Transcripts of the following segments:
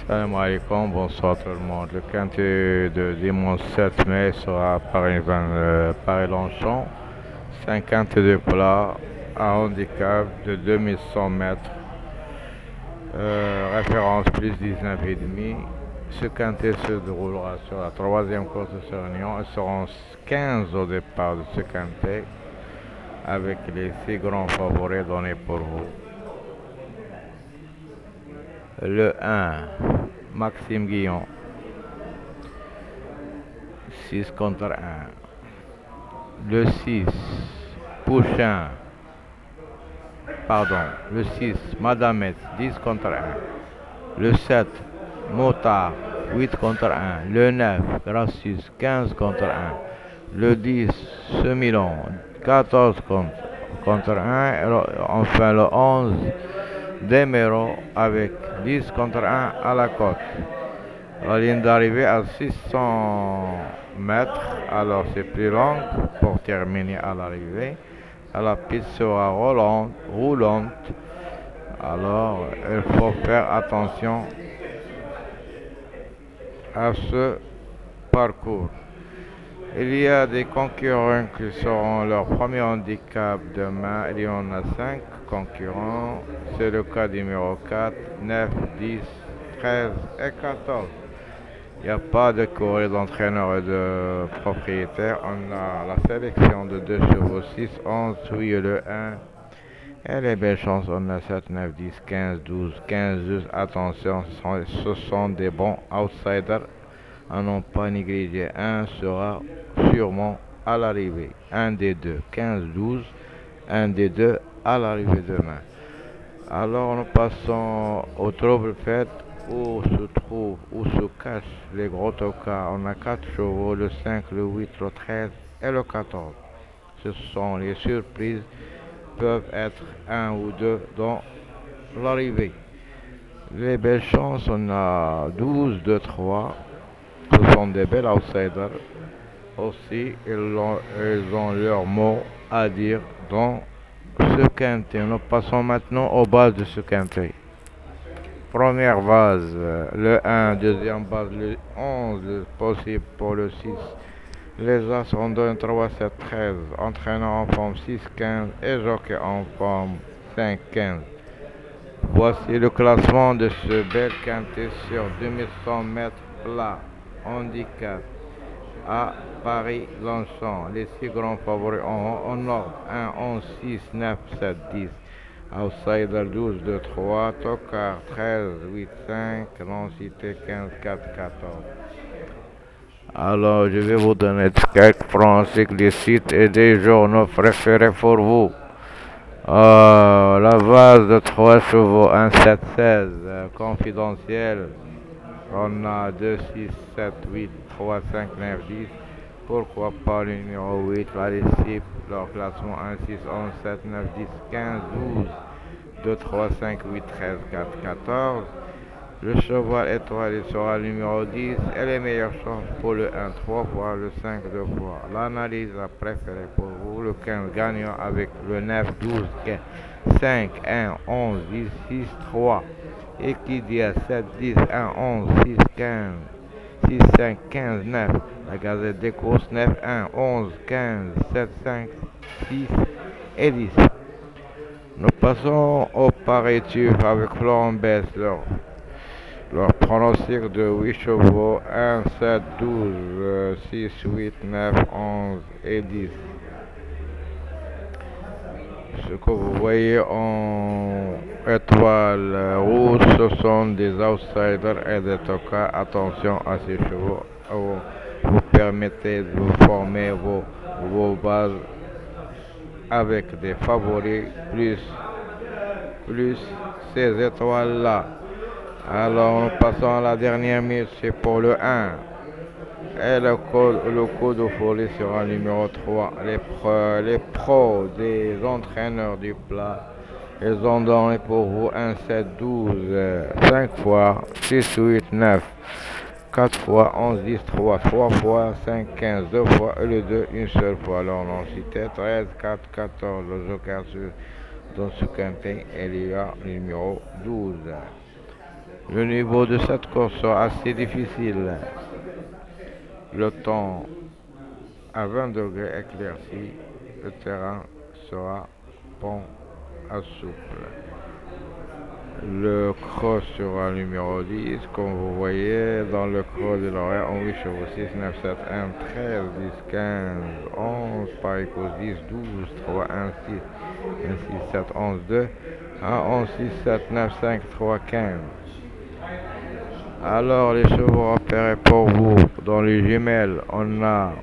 Salam alaikum, bonsoir tout le monde. Le quintet de dimanche 7 mai sera Paris-Longchamp. C'est un quintet de plat à handicap de 2100 mètres. Référence plus 19,5. Ce quintet se déroulera sur la troisième course de ce réunion. Ils seront 15 au départ de ce quintet avec les 6 grands favoris donnés pour vous. Le 1, Maxime Guillon, 6 contre 1. Le 6, Pouchin, le 6, Madamette, 10 contre 1. Le 7, Motard, 8 contre 1. Le 9, Gracius, 15 contre 1. Le 10, Semilon, 14 contre 1. Enfin le 11, Demero avec 10 contre 1 à la côte. La ligne d'arrivée à 600 mètres, alors c'est plus long pour terminer à l'arrivée. La piste sera roulante, alors il faut faire attention à ce parcours. Il y a des concurrents qui seront leur premier handicap demain. Il y en a 5 concurrents. C'est le cas numéro 4, 9, 10, 13 et 14. Il n'y a pas de courrier d'entraîneur et de propriétaire. On a la sélection de 2 chevaux, 6, 11, oui le 1. Et les belles chances, on a 7, 9, 10, 15, 12, 15, 12. Attention, ce sont des bons outsiders. À non pas négliger. 1 sera sûrement à l'arrivée. Un des deux, 15, 12. Un des deux à l'arrivée demain. Alors nous passons au trouble fête où se cachent les gros tocards. On a 4 chevaux, le 5, le 8, le 13 et le 14. Ce sont les surprises, peuvent être 1 ou 2 dans l'arrivée. Les belles chances, on a 12, 2, 3. Ce sont des belles outsiders. Aussi, ils ont leur mot à dire dans ce quintet. Nous passons maintenant aux bases de ce quintet. Première base, le 1, deuxième base, le 11, possible pour le 6. Les As ont 2, 3, 7, 13. Entraîneur en forme 6, 15 et jockey en forme 5, 15. Voici le classement de ce bel quintet sur 2100 mètres plat handicap à Paris-Longchamp. Les 6 grands favoris en ordre 1, 11, 6, 9, 7, 10. Outsider 12, 2, 3. Tocard 13, 8, 5. Lancité 15, 4, 14. Alors je vais vous donner quelques pronostics des sites et des journaux préférés pour vous. La base de 3 chevaux, 1, 7, 16. Confidentiel. On a 2, 6, 7, 8, 3, 5, 9, 10. Pourquoi pas le numéro 8, la récipe, leur classement 1, 6, 11, 7, 9, 10, 15, 12, 2, 3, 5, 8, 13, 4, 14. Le cheval étoilé sera le numéro 10 et les meilleures chances pour le 1, 3 fois, le 5, 2 fois. L'analyse a préférée pour vous, le 15 gagnant avec le 9, 12, 5, 1, 11, 10, 6, 3. Et qui dit à 7, 10, 1, 11, 6, 15, 6, 5, 15, 9. La Gazette des courses 9, 1, 11, 15, 7, 5, 6 et 10. Nous passons au paritif avec Florent Bess, leur pronostic de 8 chevaux, 1, 7, 12, 6, 8, 9, 11 et 10. Ce que vous voyez en étoile rouge, ce sont des outsiders et des tocards. Attention à ces chevaux. Vous permettez de vous former vos bases avec des favoris plus ces étoiles-là. Alors nous passons à la dernière minute, c'est pour le 1. Et le code de folie sera numéro 3. Les pros des entraîneurs du plat, ils ont donné pour vous 1, 7, 12, 5 fois, 6, 8, 9, 4 fois, 11, 10, 3 fois, 5, 15, 2 fois, et le 2, une seule fois. Alors on citait 13, 4, 14, le joker dans ce quintet, il y a le numéro 12. Le niveau de cette course sera assez difficile. Le temps à 20 degrés éclairci, le terrain sera bon à souple. Le cross sera numéro 10, comme vous voyez, dans le cross de l'horaire, en 8 chevaux, 6, 9, 7, 1, 13, 10, 15, 11, pareil cause 10, 12, 3, 1, 6, 1, 6, 7, 11, 2, 1, 11, 6, 7, 9, 5, 3, 15. Alors, les chevaux repérés pour vous, dans les jumelles, on a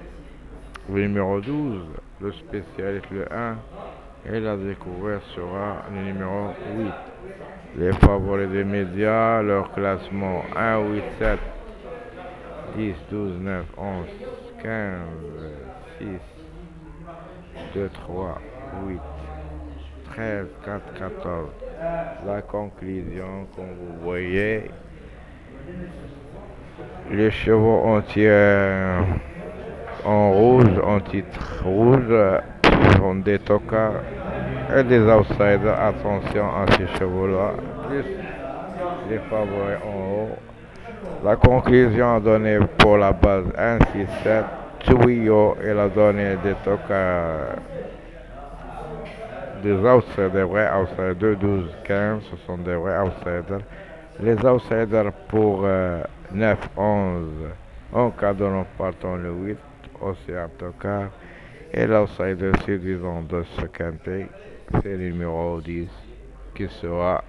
le numéro 12, le spécialiste le 1, et la découverte sera le numéro 8. Les favoris des médias, leur classement 1, 8, 7, 10, 12, 9, 11, 15, 6, 2, 3, 8, 13, 4, 14. La conclusion, comme vous voyez, les chevaux entiers en rouge, en titre rouge, sont des tocards et des outsiders. Attention à ces chevaux-là, plus les favoris en haut. La conclusion donnée pour la base 1, 6, 7, Tuyau et la donnée des tocards, des outsiders, des vrais outsiders, 2, 12, 15, ce sont des vrais outsiders. Les outsiders pour 9, 11, en cas de non partant le 8, aussi un tocard. Et l'outsider séduisant de ce quintet, c'est le numéro 10, qui sera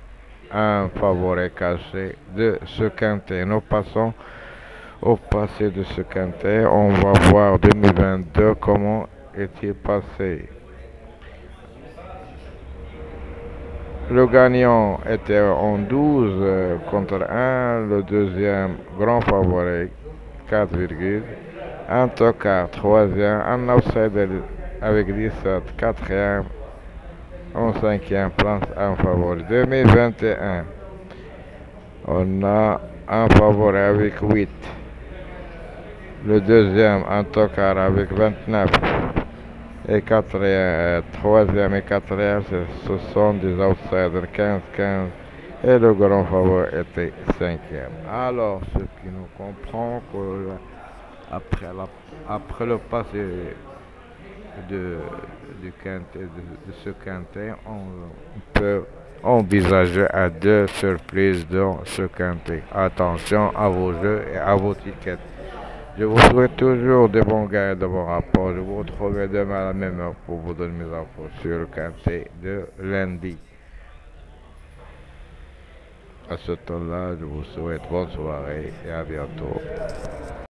un favori caché de ce quintet. Nous passons au passé de ce quintet. On va voir 2022, comment est-il passé. Le gagnant était en 12 contre 1, le deuxième grand favori 4, un tocard troisième, un outsider avec 17 quatrième, en cinquième place un favori. 2021, on a un favori avec 8, le deuxième un tocard avec 29, et quatrième, troisième et quatrième, ce sont des outsiders 15, 15, et le grand favori était cinquième. Alors, ce qui nous comprend que après le passé de ce quintet, on peut envisager à 2 surprises dans ce quintet. Attention à vos jeux et à vos tickets. Je vous souhaite toujours de bons gains et de bons rapports. Je vous retrouverai demain à la même heure pour vous donner mes infos sur le quintet de lundi. À ce temps-là, je vous souhaite bonne soirée et à bientôt.